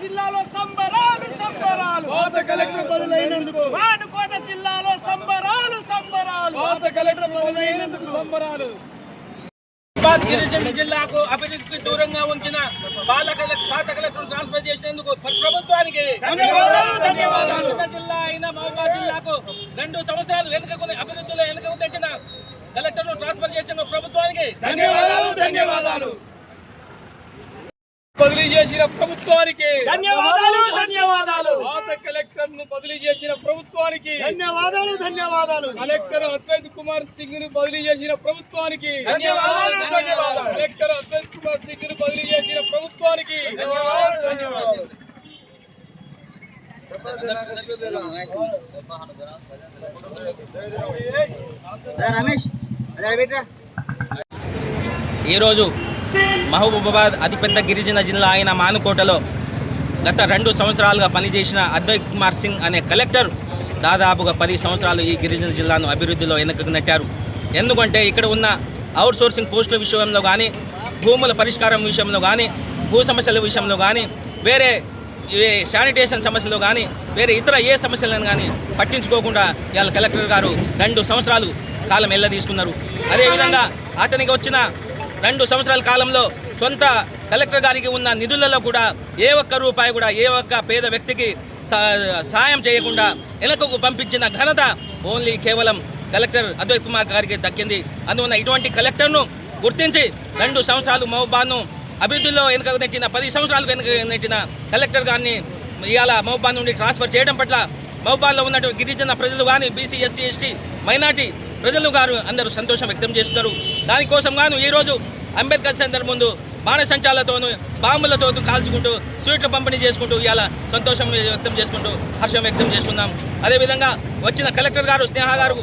జిల్లాలో సంబరాలు సంబరాలు పాత కలెక్టర్ బదిలైనందుకు వాడుకోట జిల్లాలో సంబరాలు సంబరాలు పాత కలెక్టర్ బదిలైనందుకు సంబరాలు గిరిజన జిల్లాకు అభివృద్ధికి దూరంగా ఉంచిన పాత కలెక్టర్ ట్రాన్స్ఫర్ చేసినందుకు ప్రభుత్వానికి ధన్యవాదాలు. జిల్లా అయిన మహబూబాబాద్ జిల్లాకు 2 సంవత్సరాలు అభివృద్ధిలో వెనుకకు తెచ్చిన కలెక్టర్ ను ట్రాన్స్ఫర్ చేసిన ప్రభుత్వానికి ధన్యవాదాలు. బదిలీ చేసిన ప్రభుత్వానికి ధన్యవాదాలు. పాత కలెక్టర్ ను బదిలీ చేసిన ప్రభుత్వానికి ధన్యవాదాలు. కలెక్టర్ అద్వైత్ కుమార్ సింగ్ ను బదిలీ చేసిన ప్రభుత్వానికి ధన్యవాదాలు. కలెక్టర్ అద్వైత్ కుమార్ సింగ్ ను బదిలీ చేసిన ప్రభుత్వానికి ఈరోజు మహబూబాబాద్ అతిపెద్ద గిరిజన జిల్లా అయిన మానుకోటలో గత 2 సంవత్సరాలుగా పనిచేసిన అద్వైత్ కుమార్ సింగ్ అనే కలెక్టర్ దాదాపుగా 10 సంవత్సరాలు ఈ గిరిజన జిల్లాను అభివృద్ధిలో వెనుకకు నెట్టారు. ఎందుకంటే ఇక్కడ ఉన్న అవుట్ సోర్సింగ్ పోస్టుల విషయంలో కానీ, భూముల పరిష్కారం విషయంలో కానీ, భూ సమస్యల విషయంలో కానీ, వేరే శానిటేషన్ సమస్యలు కానీ, వేరే ఇతర ఏ సమస్యలను కానీ పట్టించుకోకుండా ఇవాళ కలెక్టర్ గారు 2 సంవత్సరాలు కాలం తీసుకున్నారు. అదేవిధంగా అతనికి వచ్చిన 2 సంవత్సరాల కాలంలో సొంత కలెక్టర్ గారికి ఉన్న నిధులలో కూడా ఏ ఒక్క రూపాయి కూడా ఏ ఒక్క పేద వ్యక్తికి సాయం చేయకుండా వెనుకకు పంపించిన ఘనత ఓన్లీ కేవలం కలెక్టర్ అద్వైత్ కుమార్ గారికి దక్కింది. అందువల్ల ఇటువంటి కలెక్టర్ను గుర్తించి 2 సంవత్సరాలు మహబూబాబాద్ను అభివృద్ధిలో వెనుకకు నెట్టిన 10 సంవత్సరాలు వెనుక నెట్టిన కలెక్టర్ గారిని ఇవాళ మహబూబాబాద్ నుండి ట్రాన్స్ఫర్ చేయడం పట్ల మహబూబాబాద్లో ఉన్నటువంటి గిరిజన ప్రజలు కానీ, బీసీ, ఎస్సీ, ఎస్టీ, మైనార్టీ ప్రజలు గారు అందరూ సంతోషం వ్యక్తం చేస్తున్నారు. దానికోసం గాను ఈరోజు అంబేద్కర్ సెంటర్ ముందు బాణసంచాలతోనూ బాంబులతో కాల్చుకుంటూ స్వీట్లు పంపిణీ చేసుకుంటూ ఇవాళ సంతోషం వ్యక్తం చేసుకుంటూ హర్షం వ్యక్తం చేస్తున్నాం. అదేవిధంగా వచ్చిన కలెక్టర్ గారు స్నేహ గారు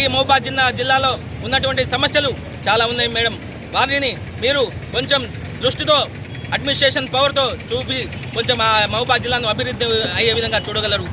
ఈ మహబూబాబాద్ జిల్లాలో ఉన్నటువంటి సమస్యలు చాలా ఉన్నాయి మేడం. వారిని మీరు కొంచెం దృష్టితో అడ్మినిస్ట్రేషన్ పవర్తో చూపి కొంచెం ఆ మహబూబాబాద్ జిల్లాను అభివృద్ధి అయ్యే విధంగా చూడగలరు.